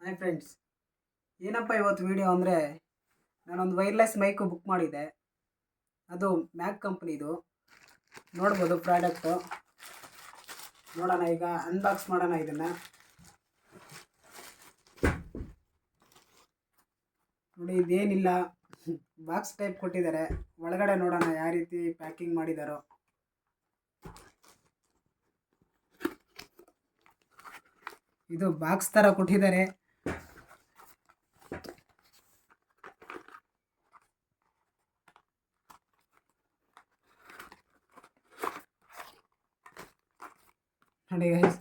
Hi friends, ಏನಪ್ಪ ಇವತ್ತು video ಅಂದರೆ ನಾನೊಂದು ವೈರ್ಲೆಸ್ ಮೈಕು ಬುಕ್ ಮಾಡಿದ್ದೆ. ಅದು ಮ್ಯಾಕ್ ಕಂಪ್ನಿದು. ನೋಡ್ಬೋದು ಪ್ರಾಡಕ್ಟು. ನೋಡೋಣ, ಈಗ ಅನ್ಬಾಕ್ಸ್ ಮಾಡೋಣ ಇದನ್ನು. ನೋಡಿ, ಇದೇನಿಲ್ಲ, ಬಾಕ್ಸ್ ಟೈಪ್ ಕೊಟ್ಟಿದ್ದಾರೆ. ಒಳಗಡೆ ನೋಡೋಣ ಯಾವ ರೀತಿ ಪ್ಯಾಕಿಂಗ್ ಮಾಡಿದಾರೋ. ಇದು ಬಾಕ್ಸ್ ಥರ ಕೊಟ್ಟಿದ್ದಾರೆ. ನೋಡಿ guys,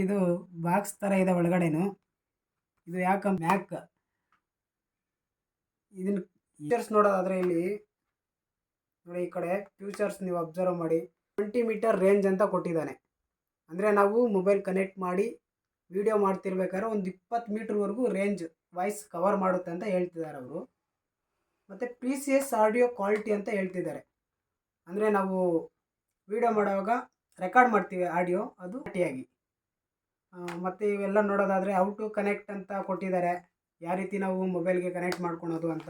ಇದು ಬಾಕ್ಸ್ ಥರ ಇದೆ ಒಳಗಡೆನು. ಇದು ಯಾಕೆ ಮ್ಯಾಕ್ ಇದನ್ನು ಫೀಚರ್ಸ್ ನೋಡೋದಾದರೆ ಇಲ್ಲಿ ನೋಡಿ, ಈ ಕಡೆ ಫ್ಯೂಚರ್ಸ್ ನೀವು ಅಬ್ಸರ್ವ್ ಮಾಡಿ. 20 ಮೀಟರ್ ರೇಂಜ್ ಅಂತ ಕೊಟ್ಟಿದ್ದಾನೆ. ಅಂದರೆ ನಾವು ಮೊಬೈಲ್ ಕನೆಕ್ಟ್ ಮಾಡಿ ವಿಡಿಯೋ ಮಾಡ್ತಿರ್ಬೇಕಾದ್ರೆ ಒಂದು 20 ಮೀಟ್ರ್ವರೆಗೂ ರೇಂಜ್ ವಾಯ್ಸ್ ಕವರ್ ಮಾಡುತ್ತೆ ಅಂತ ಹೇಳ್ತಿದ್ದಾರೆ ಅವರು. ಮತ್ತು ಪ್ರೀಸಿಯಸ್ ಆಡಿಯೋ ಕ್ವಾಲಿಟಿ ಅಂತ ಹೇಳ್ತಿದ್ದಾರೆ. ಅಂದರೆ ನಾವು ವಿಡಿಯೋ ಮಾಡುವಾಗ ರೆಕಾರ್ಡ್ ಮಾಡ್ತೀವಿ ಆಡಿಯೋ, ಅದು ಗಟ್ಟಿಯಾಗಿ. ಮತ್ತು ಇವೆಲ್ಲ ನೋಡೋದಾದರೆ ಹೌ ಟು ಕನೆಕ್ಟ್ ಅಂತ ಕೊಟ್ಟಿದ್ದಾರೆ. ಯಾವ ರೀತಿ ನಾವು ಮೊಬೈಲ್ಗೆ ಕನೆಕ್ಟ್ ಮಾಡ್ಕೊಳೋದು ಅಂತ.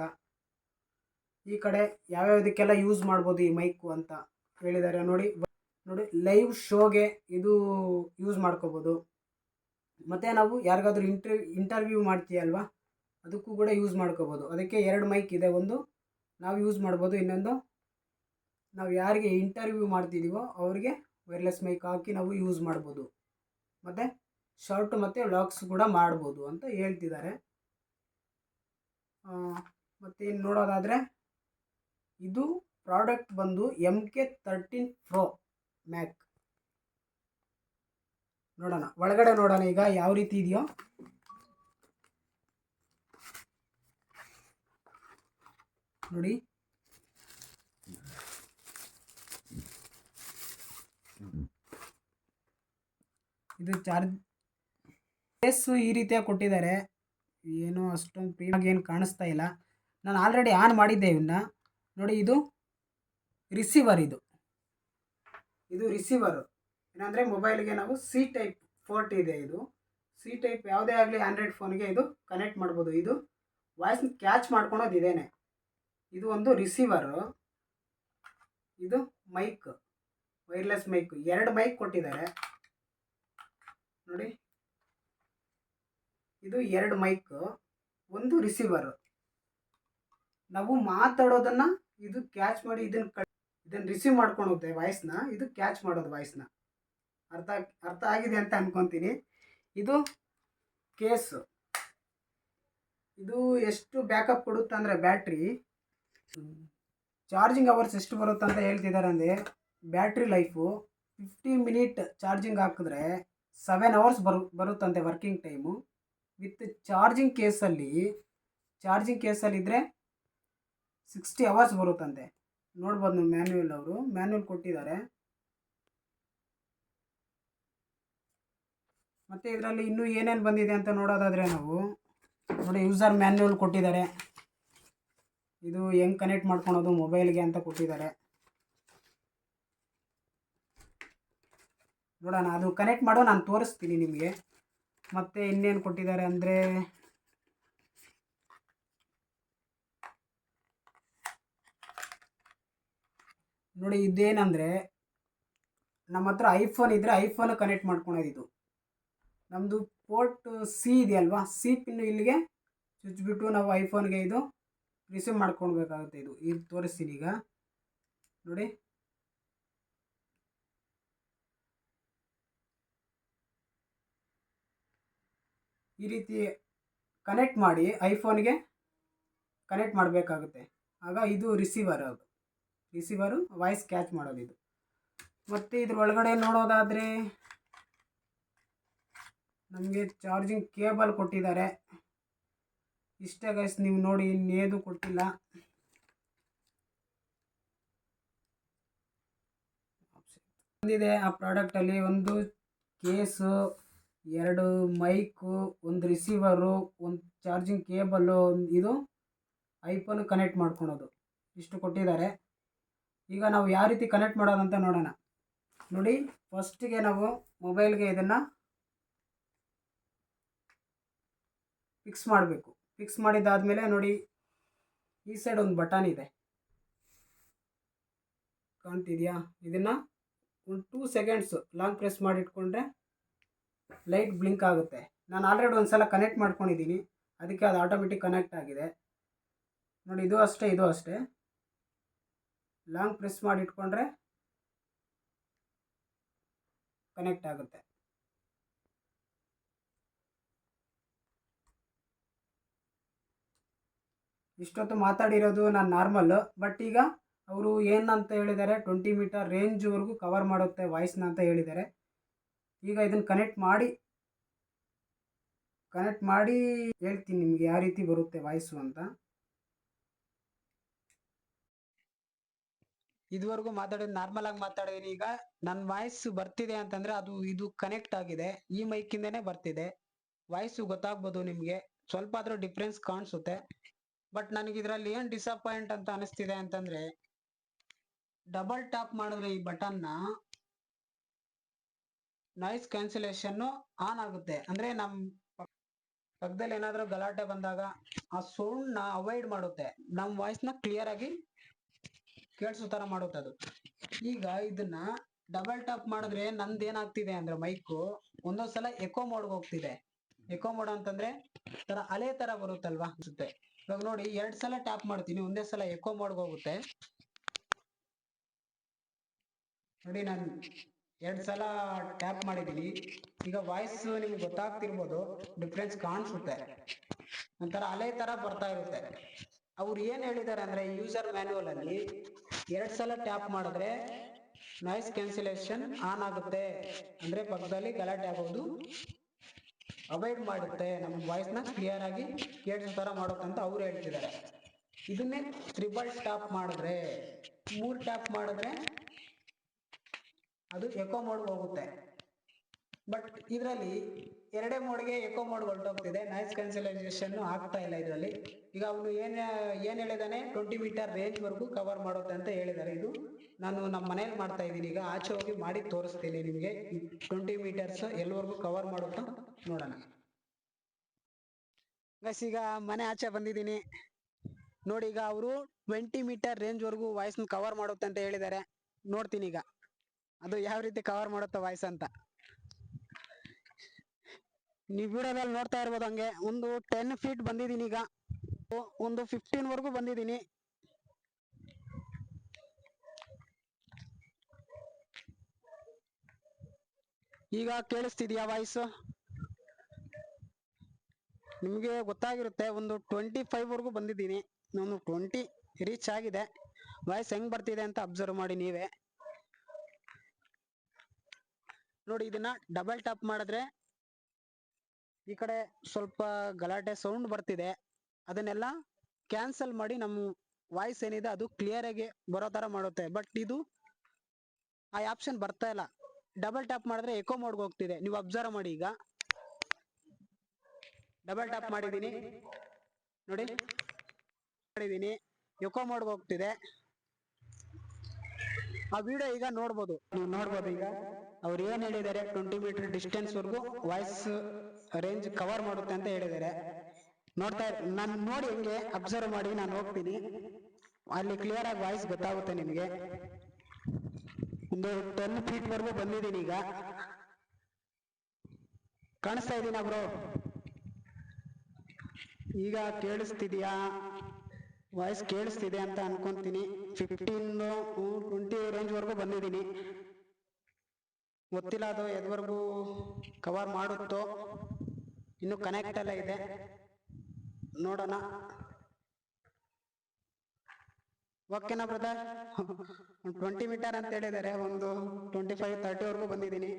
ಈ ಕಡೆ ಯಾವ್ಯಾವುದಕ್ಕೆಲ್ಲ ಯೂಸ್ ಮಾಡ್ಬೋದು ಈ ಮೈಕು ಅಂತ ಹೇಳಿದ್ದಾರೆ. ನೋಡಿ ಲೈವ್ ಶೋಗೆ ಇದು ಯೂಸ್ ಮಾಡ್ಕೋಬೋದು. ಮತ್ತು ನಾವು ಯಾರಿಗಾದ್ರೂ ಇಂಟರ್ವ್ಯೂ ಮಾಡ್ತೀಯಲ್ವಾ, ಅದಕ್ಕೂ ಕೂಡ ಯೂಸ್ ಮಾಡ್ಕೋಬೋದು. ಅದಕ್ಕೆ 2 ಮೈಕ್ ಇದೆ. ಒಂದು ನಾವು ಯೂಸ್ ಮಾಡ್ಬೋದು, ಇನ್ನೊಂದು ನಾವು ಯಾರಿಗೆ ಇಂಟರ್ವ್ಯೂ ಮಾಡ್ತಿದ್ದೀವೋ ಅವ್ರಿಗೆ ವೈರ್ಲೆಸ್ ಮೈಕ್ ಹಾಕಿ ನಾವು ಯೂಸ್ ಮಾಡ್ಬೋದು. ಮತ್ತು ಶಾರ್ಟ್ ಮತ್ತು ವ್ಲಾಗ್ಸ್ ಕೂಡ ಮಾಡ್ಬೋದು ಅಂತ ಹೇಳ್ತಿದ್ದಾರೆ. ಮತ್ತು ಇನ್ನು ನೋಡೋದಾದರೆ ಇದು ಪ್ರಾಡಕ್ಟ್ ಬಂದು MK13 Pro ಮ್ಯಾಕ್. ನೋಡೋಣ ಒಳಗಡೆ, ನೋಡೋಣ ಈಗ ಯಾವ ರೀತಿ ಇದೆಯೋ. ನೋಡಿ, ಇದು ಚಾರ್ಜ್ ಕೇಸು ಈ ರೀತಿಯಾಗಿ ಕೊಟ್ಟಿದ್ದಾರೆ. ಏನೋ ಅಷ್ಟೊಂದು ಪ್ರೀಮಾಗಿ ಏನು ಕಾಣಿಸ್ತಾ ಇಲ್ಲ. ನಾನು ಆಲ್ರೆಡಿ ಆನ್ ಮಾಡಿದ್ದೆ ಇವನ್ನ. ನೋಡಿ, ಇದು ರಿಸೀವರ್. ಇದು ರಿಸೀವರು. ಏನಂದರೆ ಮೊಬೈಲ್ಗೆ ನಾವು C ಟೈಪ್ ಪೋರ್ಟ್ ಇದೆ. ಇದು C ಟೈಪ್ ಯಾವುದೇ ಆಗಲಿ ಆಂಡ್ರಾಯ್ಡ್ ಫೋನ್ಗೆ ಇದು ಕನೆಕ್ಟ್ ಮಾಡ್ಬೋದು. ಇದು ವಾಯ್ಸ್ನ ಕ್ಯಾಚ್ ಮಾಡ್ಕೊಳೋದು ಇದೇನೆ. ಇದು ಒಂದು ರಿಸೀವರು. ಇದು ಮೈಕ್, ವೈರ್ಲೆಸ್ ಮೈಕ್. 2 ಮೈಕ್ ಕೊಟ್ಟಿದ್ದಾರೆ ನೋಡಿ. ಇದು 2 ಮೈಕ್, ಒಂದು ರಿಸೀವರು. ನಾವು ಮಾತಾಡೋದನ್ನು ಇದು ಕ್ಯಾಚ್ ಮಾಡಿ ಇದನ್ನು ರಿಸೀವ್ ಮಾಡ್ಕೊಳುತ್ತೆ ವಾಯ್ಸ್ನ. ಇದು ಕ್ಯಾಚ್ ಮಾಡೋದು ವಾಯ್ಸ್ನ. ಅರ್ಥ ಆಗಿದೆ ಅಂತ ಅನ್ಕೊತೀನಿ. ಇದು ಕೇಸು. ಇದು ಎಷ್ಟು ಬ್ಯಾಕಪ್ ಕೊಡುತ್ತೆ ಅಂದರೆ ಬ್ಯಾಟ್ರಿ ಚಾರ್ಜಿಂಗ್ ಅವರ್ಸ್ ಎಷ್ಟು ಬರುತ್ತೆ ಅಂತ ಹೇಳ್ತಿದ್ದಾರೆ. ಅಂದರೆ ಬ್ಯಾಟ್ರಿ ಲೈಫು 50 ಮಿನಿಟ್ ಚಾರ್ಜಿಂಗ್ ಹಾಕಿದ್ರೆ 7 ಅವರ್ಸ್ ಬರುತ್ತಂತೆ ವರ್ಕಿಂಗ್ ಟೈಮು. ವಿತ್ ಚಾರ್ಜಿಂಗ್ ಕೇಸಲ್ಲಿದ್ದರೆ 60 ಅವರ್ಸ್ ಬರುತ್ತಂತೆ. ನೋಡ್ಬೋದು ನೀವು, ಮ್ಯಾನ್ಯುವಲ್ ಕೊಟ್ಟಿದ್ದಾರೆ. ಮತ್ತು ಇದರಲ್ಲಿ ಇನ್ನೂ ಏನೇನು ಬಂದಿದೆ ಅಂತ ನೋಡೋದಾದರೆ ನಾವು ನೋಡಿ, ಯೂಸರ್ ಮ್ಯಾನ್ಯುವಲ್ ಕೊಟ್ಟಿದ್ದಾರೆ. ಇದು ಹೆಂಗೆ ಕನೆಕ್ಟ್ ಮಾಡ್ಕೊಳೋದು ಮೊಬೈಲ್ಗೆ ಅಂತ ಕೊಟ್ಟಿದ್ದಾರೆ. ನೋಡೋಣ, ಅದು ಕನೆಕ್ಟ್ ಮಾಡೋ ನಾನು ತೋರಿಸ್ತೀನಿ ನಿಮಗೆ. ಮತ್ತು ಇನ್ನೇನು ಕೊಟ್ಟಿದ್ದಾರೆ ಅಂದರೆ ನೋಡಿ, ಇದೇನಂದರೆ ನಮ್ಮ ಹತ್ರ ಐಫೋನ್ ಇದ್ದರೆ ಐಫೋನ್ ಕನೆಕ್ಟ್ ಮಾಡ್ಕೊಳೋದಿದು. ನಮ್ಮದು ಪೋರ್ಟ್ C ಇದೆಯಲ್ವಾ, C ಪಿನ್ನು ಇಲ್ಲಿಗೆ ಚುಚ್ಚಿಬಿಟ್ಟು ನಾವು ಐಫೋನ್ಗೆ ಇದು ರಿಸೀವ್ ಮಾಡ್ಕೊಳ್ಬೇಕಾಗುತ್ತೆ. ಇದು ತೋರಿಸ್ತೀನಿ ಈಗ ನೋಡಿ. ಈ ರೀತಿ ಕನೆಕ್ಟ್ ಮಾಡಿ ಐಫೋನ್ಗೆ ಕನೆಕ್ಟ್ ಮಾಡಬೇಕಾಗುತ್ತೆ. ಆಗ ಇದು ರಿಸೀವರು ವಾಯ್ಸ್ ಕ್ಯಾಚ್ ಮಾಡೋದು ಇದು. ಮತ್ತು ಇದ್ರ ಒಳಗಡೆ ನೋಡೋದಾದರೆ ನಮಗೆ ಚಾರ್ಜಿಂಗ್ ಕೇಬಲ್ ಕೊಟ್ಟಿದ್ದಾರೆ. ಇಷ್ಟೇ ಗೈಸ್, ನೀವು ನೋಡಿ, ಇನ್ನೇದು ಕೊಟ್ಟಿಲ್ಲ. ಬಂದಿದೆ ಆ ಪ್ರಾಡಕ್ಟಲ್ಲಿ ಒಂದು ಕೇಸು, 2 ಮೈಕು, ಒಂದು ರಿಸೀವರು, ಒಂದು ಚಾರ್ಜಿಂಗ್ ಕೇಬಲ್ಲು, ಇದು ಐಫೋನ್ ಕನೆಕ್ಟ್ ಮಾಡ್ಕೊಳೋದು. ಇಷ್ಟು ಕೊಟ್ಟಿದ್ದಾರೆ. ಈಗ ನಾವು ಯಾವ ರೀತಿ ಕನೆಕ್ಟ್ ಮಾಡೋದಂತ ನೋಡೋಣ. ನೋಡಿ, ಫಸ್ಟಿಗೆ ನಾವು ಮೊಬೈಲ್ಗೆ ಇದನ್ನು ಫಿಕ್ಸ್ ಮಾಡಬೇಕು. ಫಿಕ್ಸ್ ಮಾಡಿದ್ದಾದಮೇಲೆ ನೋಡಿ, ಈ ಸೈಡ್ ಒಂದು ಬಟನ್ ಇದೆ, ಕಾಣ್ತಿದೆಯಾ? ಇದನ್ನು ಒಂದು 2 ಸೆಕೆಂಡ್ಸು ಲಾಂಗ್ ಪ್ರೆಸ್ ಮಾಡಿ ಇಟ್ಕೊಂಡ್ರೆ ಲೈಟ್ ಬ್ಲಿಂಕ್ ಆಗುತ್ತೆ. ನಾನು ಆಲ್ರೆಡಿ ಒಂದು ಸಲ ಕನೆಕ್ಟ್ ಮಾಡ್ಕೊಂಡಿದ್ದೀನಿ, ಅದಕ್ಕೆ ಅದು ಆಟೋಮೆಟಿಕ್ ಕನೆಕ್ಟ್ ಆಗಿದೆ. ನೋಡಿ, ಇದು ಅಷ್ಟೇ ಲಾಂಗ್ ಪ್ರೆಸ್ ಮಾಡಿ ಇಟ್ಕೊಂಡ್ರೆ ಕನೆಕ್ಟ್ ಆಗುತ್ತೆ. ಇಷ್ಟೊತ್ತು ಮಾತಾಡಿರೋದು ನಾನು ನಾರ್ಮಲ್, ಬಟ್ ಈಗ ಅವರು ಏನಂತ ಹೇಳಿದ್ದಾರೆ, 20 ಮೀಟರ್ ರೇಂಜ್ವರೆಗೂ ಕವರ್ ಮಾಡುತ್ತೆ ವಾಯ್ಸ್ನ ಅಂತ ಹೇಳಿದ್ದಾರೆ. ಈಗ ಇದನ್ನು ಕನೆಕ್ಟ್ ಮಾಡಿ ಹೇಳ್ತೀನಿ ನಿಮಗೆ ಯಾವ ರೀತಿ ಬರುತ್ತೆ ವಾಯ್ಸು ಅಂತ. ಇದುವರೆಗೂ ಮಾತಾಡೋದು ನಾರ್ಮಲ್ ಆಗಿ ಮಾತಾಡಿದೀನಿ. ಈಗ ನನ್ನ ವಾಯ್ಸ್ ಬರ್ತಿದೆ ಅಂತಂದ್ರೆ ಇದು ಕನೆಕ್ಟ್ ಆಗಿದೆ, ಈ ಮೈಕಿಂದನೇ ಬರ್ತಿದೆ. ವಾಯ್ಸು ಗೊತ್ತಾಗ್ಬೋದು ನಿಮಗೆ, ಸ್ವಲ್ಪ ಆದ್ರೂ ಡಿಫ್ರೆನ್ಸ್ ಕಾಣಿಸುತ್ತೆ. ಬಟ್ ನನಗೆ ಇದರಲ್ಲಿ ಏನು ಡಿಸಪಾಯಿಂಟ್ ಅಂತ ಅನಿಸ್ತಿದೆ ಅಂತಂದ್ರೆ, ಡಬಲ್ ಟ್ಯಾಪ್ ಮಾಡಿದ್ರೆ ಈ ಬಟನ್ನ ನಾಯ್ಸ್ ಕ್ಯಾನ್ಸಲೇಷನ್ ಆನ್ ಆಗುತ್ತೆ. ಅಂದ್ರೆ ನಮ್ಮ ಪಕ್ಕದಲ್ಲಿ ಏನಾದ್ರೂ ಗಲಾಟೆ ಬಂದಾಗ ಆ ಸೌಂಡ್ ನ ಅವಾಯ್ಡ್ ಮಾಡುತ್ತೆ, ನಮ್ಮ ವಾಯ್ಸ್ ನ ಕ್ಲಿಯರ್ ಆಗಿ ಕೇಳಿಸೋ ತರ ಮಾಡುತ್ತೆ ಅದು. ಈಗ ಇದನ್ನ ಡಬಲ್ ಟ್ಯಾಪ್ ಮಾಡಿದ್ರೆ ನಂದು ಏನಾಗ್ತಿದೆ ಅಂದ್ರೆ ಮೈಕು ಒಂದೊಂದ್ಸಲ ಎಕೋ ಮೋಡ್ಗೆ ಹೋಗ್ತಿದೆ. ಎಕೋ ಮೋಡ್ ಅಂತಂದ್ರೆ ತರ ಅಲೆ ತರ ಬರುತ್ತಲ್ವಾ ಅನ್ಸುತ್ತೆ. ಇವಾಗ ನೋಡಿ, 2 ಸಲ ಟ್ಯಾಪ್ ಮಾಡ್ತೀನಿ, ಒಂದೇ ಸಲ ಎಕೋ ಮೋಡ್ಗೆ ಹೋಗುತ್ತೆ. ನೋಡಿ, ನಾನು 2 ಸಲ ಟ್ಯಾಪ್ ಮಾಡಿದ್ದೀನಿ. ಈಗ ವಾಯ್ಸ್ ನಿಮ್ಗೆ ಗೊತ್ತಾಗ್ತಿರ್ಬೋದು, ಡಿಫ್ರೆನ್ಸ್ ಕಾಣಿಸುತ್ತೆ, ಒಂಥರ ಅಲೆ ತರ ಬರ್ತಾ ಇರುತ್ತೆ. ಅವ್ರು ಏನ್ ಹೇಳಿದ್ದಾರೆ ಅಂದ್ರೆ, ಯೂಸರ್ ಮ್ಯಾನ್ಯುವಲ್ ಅಲ್ಲಿ 2 ಸಲ ಟ್ಯಾಪ್ ಮಾಡಿದ್ರೆ ನಾಯ್ಸ್ ಕ್ಯಾನ್ಸಲೇಷನ್ ಆನ್ ಆಗುತ್ತೆ, ಅಂದ್ರೆ ಪಕ್ಕದಲ್ಲಿ ಗಲಾಟೆ ಆಗೋದು ಅವಾಯ್ಡ್ ಮಾಡುತ್ತೆ, ನಮ್ಮ ವಾಯ್ಸ್ ನ ಕ್ಲಿಯರ್ ಆಗಿ ಕೇಳಿಸೋ ತರ ಮಾಡುತ್ತೆ ಅಂತ ಅವ್ರು ಹೇಳ್ತಿದ್ದಾರೆ. ಇದನ್ನೇ 3 ಟ್ಯಾಪ್ ಮಾಡಿದ್ರೆ, 3 ಟ್ಯಾಪ್ ಮಾಡಿದ್ರೆ ಅದು ಎಕೋ ಮೋಡ್ಗೆ ಹೋಗುತ್ತೆ. ಬಟ್ ಇದರಲ್ಲಿ 2 ಮೋಡ್ಗೆ ಎಕೋ ಮೋಡ್ ಹೊರಟೋಗ್ತಿದೆ, ನಾಯ್ಸ್ ಕ್ಯಾನ್ಸಲೈಸೇಷನ್ ಆಗ್ತಾ ಇಲ್ಲ ಇದರಲ್ಲಿ. ಈಗ ಅವನು ಏನ್ ಹೇಳಿದಾನೆ, 20 ಮೀಟರ್ ರೇಂಜ್ ವರೆಗೂ ಕವರ್ ಮಾಡುತ್ತೆ ಅಂತ ಹೇಳಿದ್ದಾರೆ. ಇದು ನಾನು ನಮ್ಮ ಮನೇಲಿ ಮಾಡ್ತಾ ಇದ್ದೀನಿ, ಈಗ ಆಚೆ ಹೋಗಿ ಮಾಡಿ ತೋರಿಸ್ತೀನಿ ನಿಮಗೆ 20 ಮೀಟರ್ಸ್ ಎಲ್ಲಿವರೆಗೂ ಕವರ್ ಮಾಡುತ್ತಾ ನೋಡೋಣ. ಗೈಸ್, ಈಗ ಮನೆ ಆಚೆ ಬಂದಿದ್ದೀನಿ ನೋಡಿ. ಈಗ ಅವರು 20 ಮೀಟರ್ ರೇಂಜ್ ವರೆಗೂ ವಾಯ್ಸ್ ಕವರ್ ಮಾಡುತ್ತೆ ಅಂತ ಹೇಳಿದ್ದಾರೆ. ನೋಡ್ತೀನಿ ಈಗ ಅದು ಯಾವ ರೀತಿ ಕವರ್ ಮಾಡುತ್ತೆ ವಾಯ್ಸ್ ಅಂತ. ನೀವು ವಿಡಿಯೋದಲ್ಲಿ ನೋಡ್ತಾ ಇರ್ಬೋದು, ಹಂಗೆ ಒಂದು 10 ಫೀಟ್ ಬಂದಿದ್ದೀನಿ, ಈಗ ಒಂದು 15 ವರೆಗೂ ಬಂದಿದ್ದೀನಿ. ಈಗ ಕೇಳಿಸ್ತಿದ್ಯಾ ವಾಯ್ಸ್? ನಿಮಗೆ ಗೊತ್ತಾಗಿರುತ್ತೆ, ಒಂದು 25 ವರೆಗೂ ಬಂದಿದ್ದೀನಿ, ನಾನು 20 ರೀಚ್ ಆಗಿದೆ. ವಾಯ್ಸ್ ಹೆಂಗ್ ಬರ್ತಿದೆ ಅಂತ ಅಬ್ಸರ್ವ್ ಮಾಡಿ ನೀವೇ ನೋಡಿ. ಇದನ್ನ ಡಬಲ್ ಟ್ಯಾಪ್ ಮಾಡಿದ್ರೆ ಈ ಕಡೆ ಸ್ವಲ್ಪ ಗಲಾಟೆ ಸೌಂಡ್ ಬರ್ತಿದೆ, ಅದನ್ನೆಲ್ಲ ಕ್ಯಾನ್ಸಲ್ ಮಾಡಿ ನಮ್ಮ ವಾಯ್ಸ್ ಏನಿದೆ ಅದು ಕ್ಲಿಯರ್ ಆಗಿ ಬರೋ ತರ ಮಾಡುತ್ತೆ. ಬಟ್ ಇದು ಆ ಆಪ್ಷನ್ ಬರ್ತಾ ಇಲ್ಲ. ಡಬಲ್ ಟ್ಯಾಪ್ ಮಾಡಿದ್ರೆ ಎಕೋ ಮೋಡ್ಗೆ ಹೋಗ್ತಿದೆ, ನೀವು ಅಬ್ಸರ್ವ್ ಮಾಡಿ. ಈಗ ಡಬಲ್ ಟ್ಯಾಪ್ ಮಾಡಿದ್ದೀನಿ ನೋಡಿ, ಎಕೋ ಮೋಡ್ಗೆ ಹೋಗ್ತಿದೆ. ಆ ವಿಡಿಯೋ ಈಗ ನೋಡ್ಬೋದು, ನೀವು ನೋಡ್ಬೋದು. ಈಗ ಅವ್ರು ಏನ್ ಹೇಳಿದ್ದಾರೆ, 20 ಮೀಟರ್ ಡಿಸ್ಟೆನ್ಸ್ ವರೆಗೂ ವಾಯ್ಸ್ ರೇಂಜ್ ಕವರ್ ಮಾಡುತ್ತೆ ಅಂತ ಹೇಳಿದ್ದಾರೆ. ನೋಡ್ತಾ ನಾನು ನೋಡಿ, ಹೆಂಗೆ ಅಬ್ಸರ್ವ್ ಮಾಡಿ ನಾನು ಹೋಗ್ತೀನಿ, ಅಲ್ಲಿ ಕ್ಲಿಯರ್ ಆಗಿ ವಾಯ್ಸ್ ಗೊತ್ತಾಗುತ್ತೆ ನಿಮಗೆ. ಒಂದು 10 ಫೀಟ್ ವರೆಗೂ ಬಂದಿದ್ದೀನಿ, ಈಗ ಕಾಣಿಸ್ತಾ ಇದೀನಾ ಬ್ರೋ? ಈಗ ಕೇಳಿಸ್ತಿದ್ಯಾ? ವಾಯ್ಸ್ ಕೇಳಿಸ್ತಿದೆ ಅಂತ ಅನ್ಕೊಂತೀನಿ. 15-20 ರೇಂಜ್ ವರೆಗೂ ಬಂದಿದ್ದೀನಿ, ಗೊತ್ತಿಲ್ಲ ಅದು ಎದುವರೆಗೂ ಕವರ್ ಮಾಡುತ್ತೋ, ಇನ್ನು ಕನೆಕ್ಟ್ ಎಲ್ಲ ಇದೆ, ನೋಡೋಣ. ಓಕೆನಾ ಬ್ರದರ್? 20 ಮೀಟರ್ ಅಂತ ಹೇಳಿದ್ದಾರೆ, ಒಂದು 25-30 ವರೆಗೂ ಬಂದಿದ್ದೀನಿ.